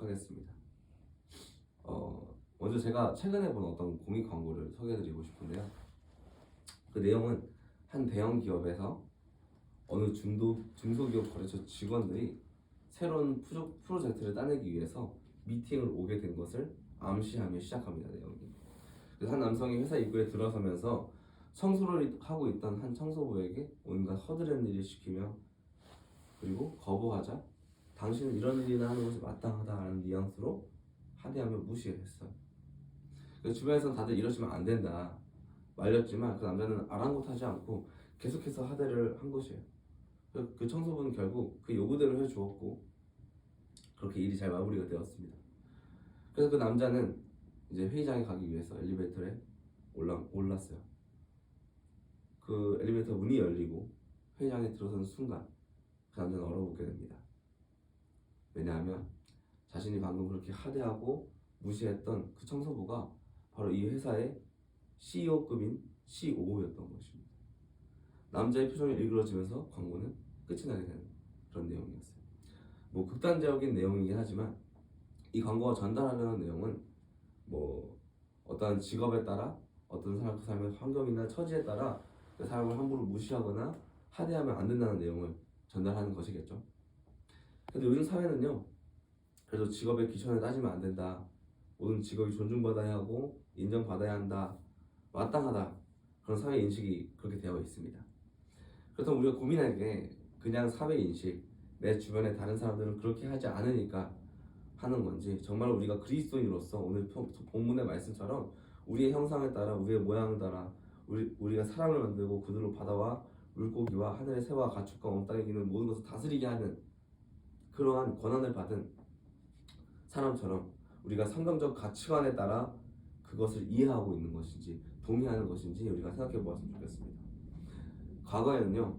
하겠습니다. 먼저 제가 최근에 본 어떤 공익 광고를 소개해드리고 싶은데요. 그 내용은 한 대형 기업에서 어느 중소기업 거래처 직원들이 새로운 프로젝트를 따내기 위해서 미팅을 오게 된 것을 암시하며 시작합니다. 내용이. 그래서 한 남성이 회사 입구에 들어서면서 청소를 하고 있던 한 청소부에게 온갖 허드렛 일을 시키며 그리고 거부하자 당신은 이런 일이나 하는 것이 마땅하다라는 뉘앙스로 하대하며 무시했어요. 그래서 주변에서는 다들 이러시면 안 된다 말렸지만 그 남자는 아랑곳하지 않고 계속해서 하대를 한 것이에요. 그 청소부는 결국 그 요구대로 해주었고 그렇게 일이 잘 마무리가 되었습니다. 그래서 그 남자는 이제 회의장에 가기 위해서 엘리베이터에 올랐어요. 그 엘리베이터 문이 열리고 회의장에 들어서는 순간 그 남자는 얼어붙게 됩니다. 왜냐하면 자신이 방금 그렇게 하대하고 무시했던 그 청소부가 바로 이 회사의 CEO급인 COO였던 것입니다. 남자의 표정이 일그러지면서 광고는 끝이 나게 되는 그런 내용이었어요. 뭐 극단적인 내용이긴 하지만 이 광고가 전달하려는 내용은 뭐 어떤 직업에 따라 어떤 사람 그 사람의 환경이나 처지에 따라 그 사람을 함부로 무시하거나 하대하면 안 된다는 내용을 전달하는 것이겠죠. 근데 요즘 사회는요, 그래서 직업의 기천을 따지면 안 된다, 모든 직업이 존중받아야 하고 인정받아야 한다, 마땅하다, 그런 사회 인식이 그렇게 되어 있습니다. 그렇다면 우리가 고민할 게 그냥 사회 인식, 내 주변의 다른 사람들은 그렇게 하지 않으니까 하는 건지, 정말 우리가 그리스도인으로서 오늘 본문의 말씀처럼 우리의 형상에 따라, 우리의 모양에 따라 우리가 사람을 만들고 그들로 바다와 물고기와 하늘의 새와 가축과 온 땅에 있는 모든 것을 다스리게 하는 그러한 권한을 받은 사람처럼 우리가 성경적 가치관에 따라 그것을 이해하고 있는 것인지 동의하는 것인지 우리가 생각해 보았으면 좋겠습니다. 과거에는요,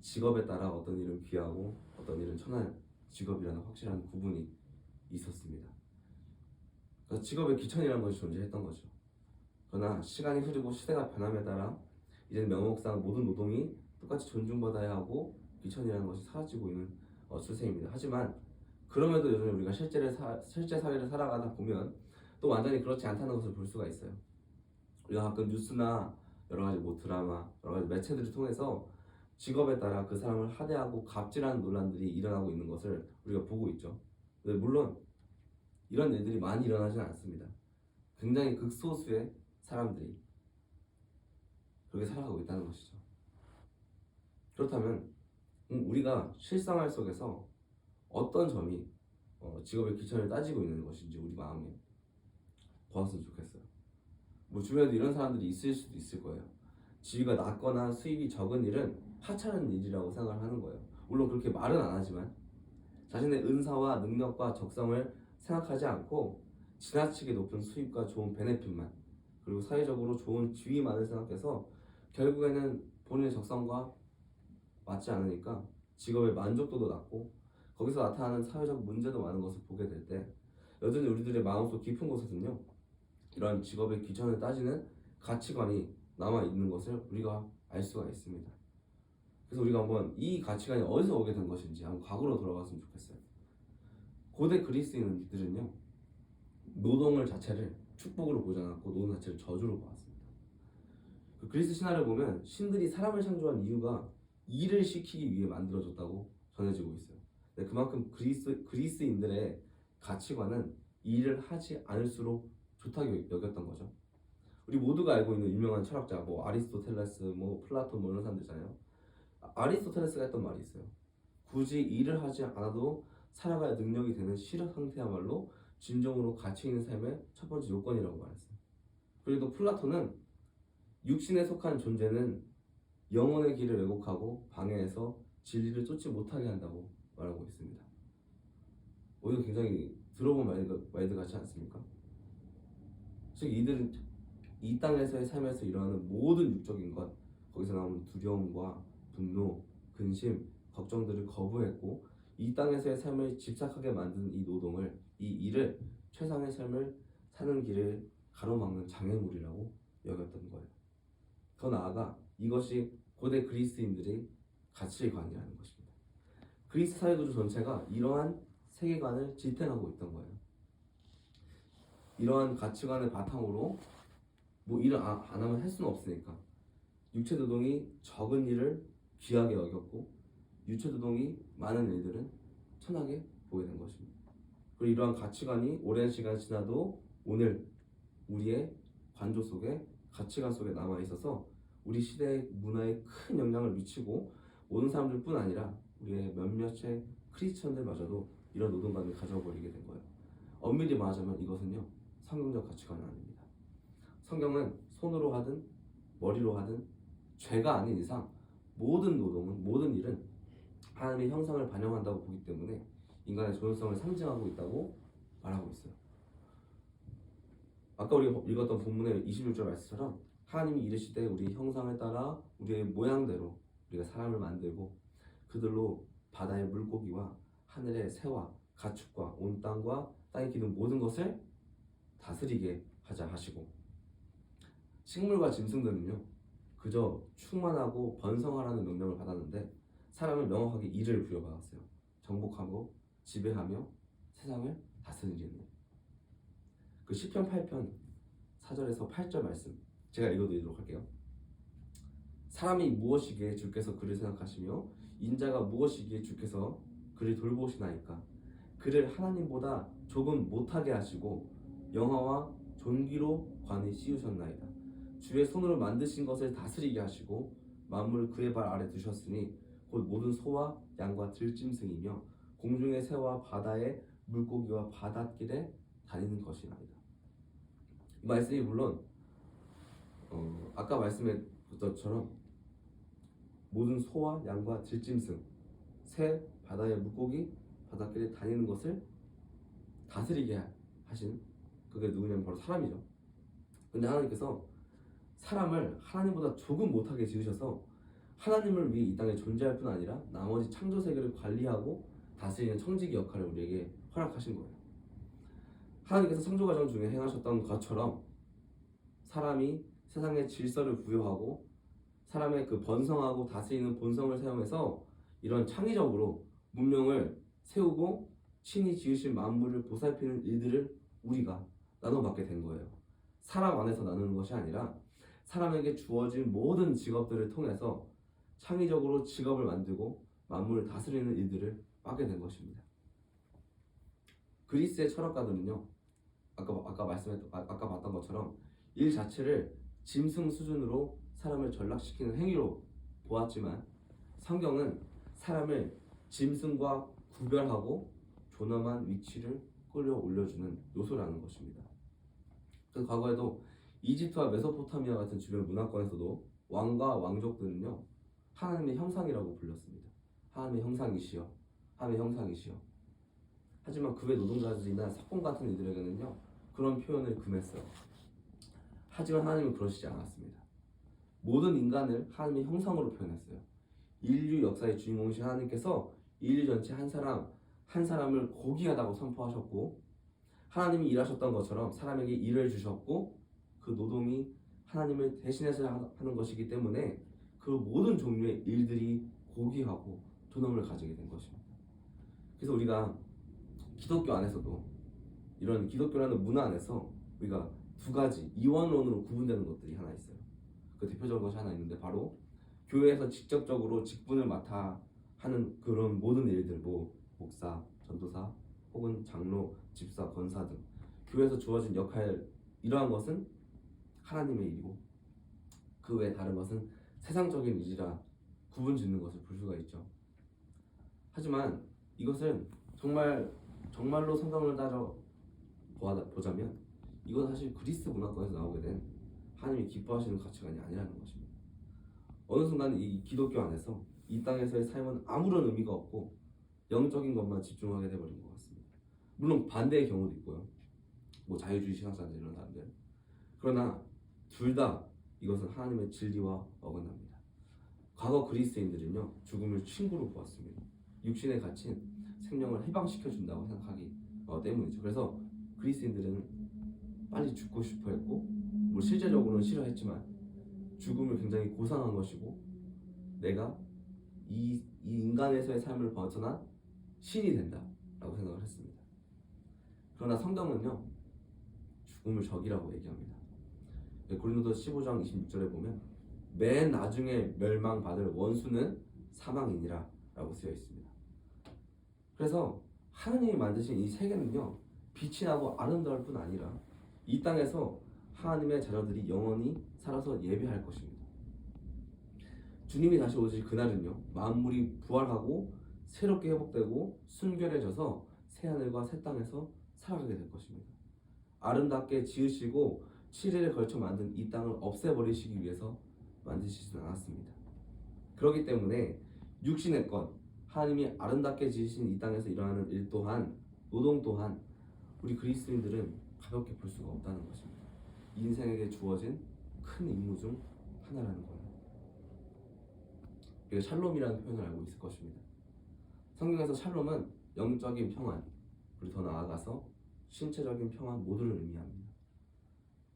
직업에 따라 어떤 일은 귀하고 어떤 일은 천한 직업이라는 확실한 구분이 있었습니다. 그래서 직업의 기천이라는 것이 존재했던 거죠. 그러나 시간이 흐르고 시대가 변함에 따라 이제는 명목상 모든 노동이 똑같이 존중받아야 하고 기천이라는 것이 사라지고 있는 추세입니다. 하지만 그럼에도 여전히 우리가 실제 사회를 살아가다 보면 또 완전히 그렇지 않다는 것을 볼 수가 있어요. 우리가 가끔 뉴스나 여러 가지 드라마, 여러 가지 매체들을 통해서 직업에 따라 그 사람을 하대하고 갑질하는 논란들이 일어나고 있는 것을 우리가 보고 있죠. 근데 물론 이런 일들이 많이 일어나지는 않습니다. 굉장히 극소수의 사람들이 그렇게 살아가고 있다는 것이죠. 그렇다면 우리가 실생활 속에서 어떤 점이 직업의 기천을 따지고 있는 것인지 우리 마음에 보았으면 좋겠어요. 뭐 주변에도 이런 사람들이 있을 수도 있을 거예요. 지위가 낮거나 수입이 적은 일은 하찮은 일이라고 생각을 하는 거예요. 물론 그렇게 말은 안 하지만 자신의 은사와 능력과 적성을 생각하지 않고 지나치게 높은 수입과 좋은 베네핏만, 그리고 사회적으로 좋은 지위만을 생각해서 결국에는 본인의 적성과 맞지 않으니까 직업의 만족도도 낮고 거기서 나타나는 사회적 문제도 많은 것을 보게 될 때 여전히 우리들의 마음속 깊은 곳에서는요, 이러한 직업의 기천을 따지는 가치관이 남아있는 것을 우리가 알 수가 있습니다. 그래서 우리가 한번 이 가치관이 어디서 오게 된 것인지 한번 과거로 돌아갔으면 좋겠어요. 고대 그리스인들은요, 노동을 자체를 축복으로 보지 않았고 노동 자체를 저주로 보았습니다. 그 그리스 신화를 보면 신들이 사람을 창조한 이유가 일을 시키기 위해 만들어졌다고 전해지고 있어요. 근데 그만큼 그리스인들의 가치관은 일을 하지 않을수록 좋다고 여겼던 거죠. 우리 모두가 알고 있는 유명한 철학자 아리스토텔레스, 플라톤 이런 사람들 있잖아요. 아리스토텔레스가 했던 말이 있어요. 굳이 일을 하지 않아도 살아갈 능력이 되는 실현 상태야말로 진정으로 가치 있는 삶의 첫 번째 요건이라고 말했어요. 그리고 또 플라톤은 육신에 속한 존재는 영혼의 길을 왜곡하고 방해해서 진리를 쫓지 못하게 한다고 말하고 있습니다. 이거 굉장히 들어본 말들 같지 않습니까? 즉 이들은 이 땅에서의 삶에서 일어나는 모든 육적인 것, 거기서 나오는 두려움과 분노, 근심, 걱정들을 거부했고 이 땅에서의 삶을 집착하게 만든 이 노동을, 이 일을 최상의 삶을 사는 길을 가로막는 장애물이라고 여겼던 거예요. 더 나아가 이것이 고대 그리스인들의 가치관이라는 것입니다. 그리스 사회구조 전체가 이러한 세계관을 지탱하고 있던 거예요. 이러한 가치관의 바탕으로 뭐 일을 안 하면 할 수는 없으니까 육체 노동이 적은 일을 귀하게 여겼고 유체 노동이 많은 일들은 천하게 보게 된 것입니다. 그리고 이러한 가치관이 오랜 시간 지나도 오늘 우리의 관조 속에 가치관 속에 남아 있어서 우리 시대의 문화에 큰 영향을 미치고 모든 사람들뿐 아니라 우리의 몇몇의 크리스천들마저도 이런 노동관을 가져버리게 된 거예요. 엄밀히 말하자면 이것은요 성경적 가치관은 아닙니다. 성경은 손으로 하든 머리로 하든 죄가 아닌 이상 모든 노동은 모든 일은 하나님의 형상을 반영한다고 보기 때문에 인간의 존엄성을 상징하고 있다고 말하고 있어요. 아까 우리가 읽었던 본문의 21절 말씀처럼 하나님이 이르시되 우리 형상을 따라 우리의 모양대로 우리가 사람을 만들고 그들로 바다의 물고기와 하늘의 새와 가축과 온 땅과 땅에 기는 모든 것을 다스리게 하자 하시고 식물과 짐승들은요 그저 충만하고 번성하라는 명령을 받았는데 사람은 명확하게 일을 부여받았어요. 정복하고 지배하며 세상을 다스리는 일. 그 시편 8편 4절에서 8절 말씀 제가 읽어드리도록 할게요. 사람이 무엇이기에 주께서 그를 생각하시며 인자가 무엇이기에 주께서 그를 돌보시나이까. 그를 하나님보다 조금 못하게 하시고 영화와 존귀로 관이 씌우셨나이다. 주의 손으로 만드신 것을 다스리게 하시고 만물을 그의 발 아래 두셨으니 곧 모든 소와 양과 들짐승이며 공중의 새와 바다의 물고기와 바닷길에 다니는 것이나이다. 이 말씀이 물론 아까 말씀했던 것처럼 모든 소와 양과 들짐승, 새, 바다의 물고기, 바닷길에 다니는 것을 다스리게 하신 그게 누구냐면 바로 사람이죠. 근데 하나님께서 사람을 하나님보다 조금 못하게 지으셔서 하나님을 위해 이 땅에 존재할 뿐 아니라 나머지 창조 세계를 관리하고 다스리는 청지기 역할을 우리에게 허락하신 거예요. 하나님께서 창조 과정 중에 행하셨던 것처럼 사람이 세상에 질서를 부여하고 사람의 그 번성하고 다스리는 본성을 사용해서 이런 창의적으로 문명을 세우고 친히 지으신 만물을 보살피는 일들을 우리가 나눠받게 된 거예요. 사람 안에서 나누는 것이 아니라 사람에게 주어진 모든 직업들을 통해서 창의적으로 직업을 만들고 만물을 다스리는 일들을 맡게 된 것입니다. 그리스의 철학가들은요, 아까 봤던 것처럼 일 자체를 짐승 수준으로 사람을 전락시키는 행위로 보았지만 성경은 사람을 짐승과 구별하고 존엄한 위치를 끌어올려주는 요소라는 것입니다. 그 과거에도 이집트와 메소포타미아 같은 주변 문화권에서도 왕과 왕족들은요 하나님의 형상이라고 불렸습니다. 하나님의 형상이시여, 하나님의 형상이시여. 하지만 그 외 노동자들이나 석공 같은 이들에게는요 그런 표현을 금했어요. 하지만 하나님은 그러시지 않았습니다. 모든 인간을 하나님의 형상으로 표현했어요. 인류 역사의 주인공이신 하나님께서 인류 전체 한 사람을 고귀하다고 선포하셨고 하나님이 일하셨던 것처럼 사람에게 일을 주셨고 그 노동이 하나님을 대신해서 하는 것이기 때문에 그 모든 종류의 일들이 고귀하고 존엄을 가지게 된 것입니다. 그래서 우리가 기독교 안에서도 이런 기독교라는 문화 안에서 우리가 두 가지 이원론으로 구분되는 것들이 하나 있어요. 그 대표적인 것이 하나 있는데 바로 교회에서 직접적으로 직분을 맡아 하는 그런 모든 일들, 뭐 목사, 전도사, 혹은 장로, 집사, 권사 등 교회에서 주어진 역할 이러한 것은 하나님의 일이고 그 외에 다른 것은 세상적인 일이라 구분 짓는 것을 볼 수가 있죠. 하지만 이것은 정말로 성경을 따져 보자면 이건 사실 그리스 문화권에서 나오게 된 하나님이 기뻐하시는 가치관이 아니라는 것입니다. 어느 순간 이 기독교 안에서 이 땅에서의 삶은 아무런 의미가 없고 영적인 것만 집중하게 돼버린 것 같습니다. 물론 반대의 경우도 있고요. 뭐 자유주의 신학자들 이런 사람들. 그러나 둘 다 이것은 하나님의 진리와 어긋납니다. 과거 그리스인들은요 죽음을 친구로 보았습니다. 육신에 갇힌 생명을 해방시켜준다고 생각하기 때문이죠. 그래서 그리스인들은 빨리 죽고 싶어 했고 뭐 실제적으로는 싫어했지만 죽음을 굉장히 고상한 것이고 내가 이 인간에서의 삶을 벗어난 신이 된다 라고 생각을 했습니다. 그러나 성경은요, 죽음을 적이라고 얘기합니다. 고린도서 15장 26절에 보면 맨 나중에 멸망받을 원수는 사망이니라 라고 쓰여 있습니다. 그래서 하느님이 만드신 이 세계는요, 빛이 나고 아름다울 뿐 아니라 이 땅에서 하나님의 자녀들이 영원히 살아서 예배할 것입니다. 주님이 다시 오실 그날은요, 만물이 부활하고 새롭게 회복되고 순결해져서 새하늘과 새 땅에서 살아가게 될 것입니다. 아름답게 지으시고 7일에 걸쳐 만든 이 땅을 없애버리시기 위해서 만드시진 않았습니다. 그렇기 때문에 육신의 것, 하나님이 아름답게 지으신 이 땅에서 일어나는 일 또한, 노동 또한 우리 그리스도인들은 가볍게 볼 수가 없다는 것입니다. 인생에게 주어진 큰 임무 중 하나라는 거예요. 우리가 샬롬이라는 표현을 알고 있을 것입니다. 성경에서 샬롬은 영적인 평안, 그리고 더 나아가서 신체적인 평안 모두를 의미합니다.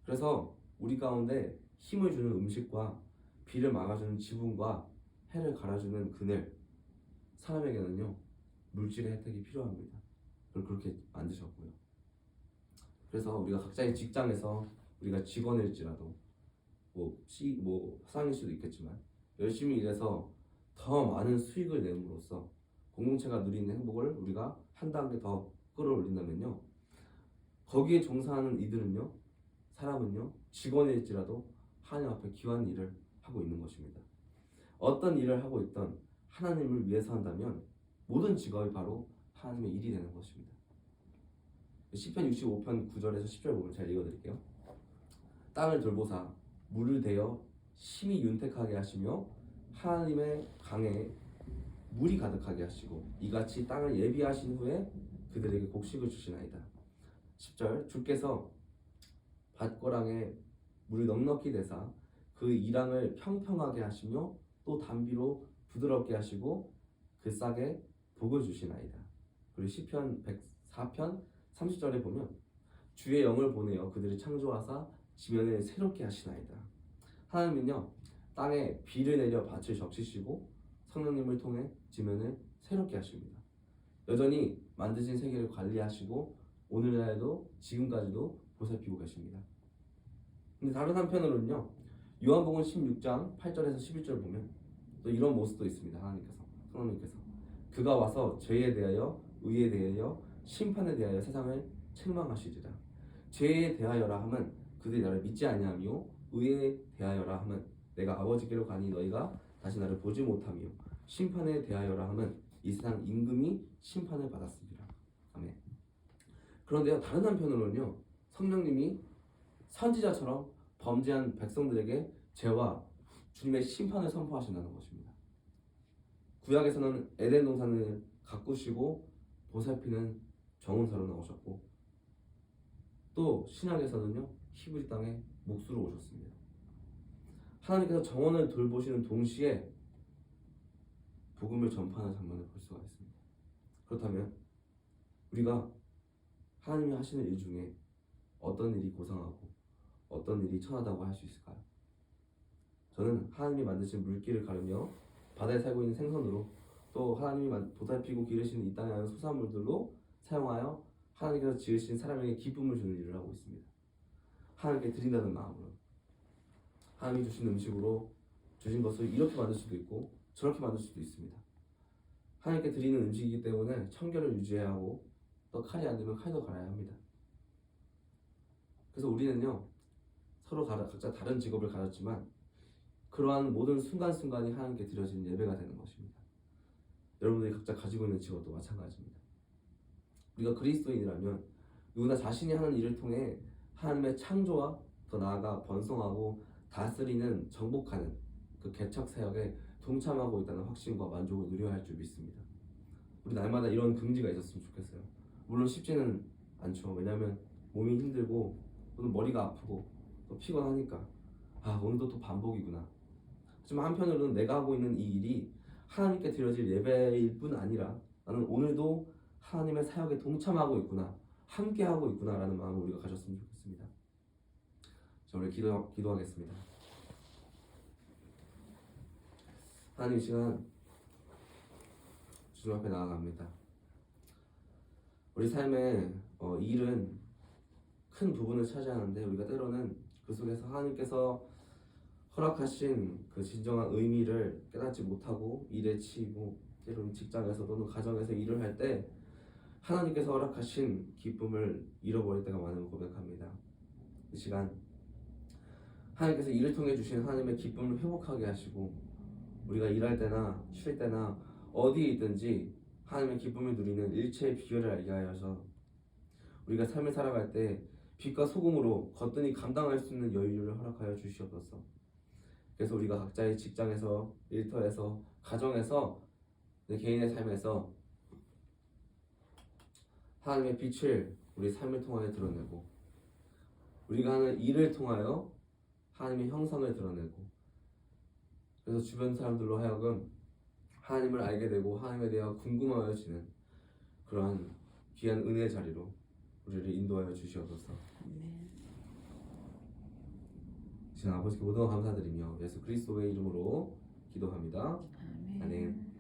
그래서 우리 가운데 힘을 주는 음식과 비를 막아주는 지붕과 해를 갈아주는 그늘, 사람에게는요, 물질의 혜택이 필요합니다. 그걸 그렇게 만드셨고요. 그래서 우리가 각자의 직장에서 우리가 직원일지라도 사장일 수도 있겠지만 열심히 일해서 더 많은 수익을 내므로써 공동체가 누리는 행복을 우리가 한 단계 더 끌어올린다면요, 거기에 종사하는 이들은요, 사람은요, 직원일지라도 하나님 앞에 귀한 일을 하고 있는 것입니다. 어떤 일을 하고 있던 하나님을 위해서 한다면 모든 직업이 바로 하나님의 일이 되는 것입니다. 시편 65편 9절에서 10절 보면 잘 읽어드릴게요. 땅을 돌보사 물을 대어 심히 윤택하게 하시며 하나님의 강에 물이 가득하게 하시고 이같이 땅을 예비하신 후에 그들에게 곡식을 주시나이다. 10절 주께서 밭고랑에 물을 넉넉히 대사 그 이랑을 평평하게 하시며 또 담비로 부드럽게 하시고 그 싹에 복을 주시나이다. 그리고 시편 104편 30절에 보면 주의 영을 보내어 그들을 창조하사 지면을 새롭게 하시나이다. 하나님은요, 땅에 비를 내려 밭을 적시시고 성령님을 통해 지면을 새롭게 하십니다. 여전히 만드신 세계를 관리하시고 오늘날에도 지금까지도 보살피고 계십니다. 근데 다른 한편으로는요, 요한복음 16장 8절에서 11절 보면 또 이런 모습도 있습니다. 성령님께서 그가 와서 죄에 대하여 의에 대하여 심판에 대하여 세상을 책망하시리라. 죄에 대하여라 함은 그들이 나를 믿지 아니하며 의에 대하여라 함은 내가 아버지께로 가니 너희가 다시 나를 보지 못하며 심판에 대하여라 함은 이 세상 임금이 심판을 받았으리라. 아멘. 그런데요, 다른 한편으로는요, 성령님이 선지자처럼 범죄한 백성들에게 죄와 주님의 심판을 선포하신다는 것입니다. 구약에서는 에덴 동산을 가꾸시고 보살피는 정은사로 나오셨고, 또 신약에서는요, 히브리 땅에 목수로 오셨습니다. 하나님께서 정원을 돌보시는 동시에 복음을 전파하는 장면을 볼 수가 있습니다. 그렇다면 우리가 하나님이 하시는 일 중에 어떤 일이 고상하고 어떤 일이 천하다고 할 수 있을까요? 저는 하나님이 만드신 물길을 가르며 바다에 살고 있는 생선으로 또 하나님이 보살피고 기르시는 이 땅에 나는 소산물들로 사용하여 하나님께서 지으신 사람에게 기쁨을 주는 일을 하고 있습니다. 하나님께 드린다는 마음으로 하나님이 주신 음식으로 주신 것을 이렇게 만들 수도 있고 저렇게 만들 수도 있습니다. 하나님께 드리는 음식이기 때문에 청결을 유지해야 하고 또 칼이 안 되면 칼도 갈아야 합니다. 그래서 우리는요, 서로 각자 다른 직업을 가졌지만 그러한 모든 순간순간이 하나님께 드려진 예배가 되는 것입니다. 여러분들이 각자 가지고 있는 직업도 마찬가지입니다. 우리가 그리스도인이라면 누구나 자신이 하는 일을 통해 하나님의 창조와 더 나아가 번성하고 다스리는 정복하는 그 개척 사역에 동참하고 있다는 확신과 만족을 누려야 할 줄 믿습니다. 우리 날마다 이런 긍지가 있었으면 좋겠어요. 물론 쉽지는 않죠. 왜냐하면 몸이 힘들고 또는 머리가 아프고 또 피곤하니까 오늘도 또 반복이구나. 하지만 한편으로는 내가 하고 있는 이 일이 하나님께 드려질 예배일 뿐 아니라 나는 오늘도 하나님의 사역에 동참하고 있구나, 함께 하고 있구나라는 마음을 우리가 가졌으면 좋겠습니다. 자, 우리 기도하겠습니다. 하나님, 이 시간 주님 앞에 나아갑니다. 우리 삶의 일은 큰 부분을 차지하는데 우리가 때로는 그 속에서 하나님께서 허락하신 그 진정한 의미를 깨닫지 못하고 일에 치이고 때로는 직장에서 또는 가정에서 일을 할 때 하나님께서 허락하신 기쁨을 잃어버릴 때가 많음을 고백합니다. 이 시간 하나님께서 일을 통해 주신 하나님의 기쁨을 회복하게 하시고 우리가 일할 때나 쉴 때나 어디에 있든지 하나님의 기쁨을 누리는 일체의 비결을 알게 하여서 우리가 삶을 살아갈 때 빛과 소금으로 거뜬히 감당할 수 있는 여유를 허락하여 주시옵소서. 그래서 우리가 각자의 직장에서, 일터에서, 가정에서, 내 개인의 삶에서 하나님의 빛을 우리 삶을 통하여 드러내고 우리가 하는 일을 통하여 하나님의 형상을 드러내고 그래서 주변 사람들로 하여금 하나님을 알게 되고 하나님에 대해 궁금하여지는 그러한 귀한 은혜의 자리로 우리를 인도하여 주시옵소서. 신 아버지께 모든 감사드리며 예수 그리스도의 이름으로 기도합니다. 아멘.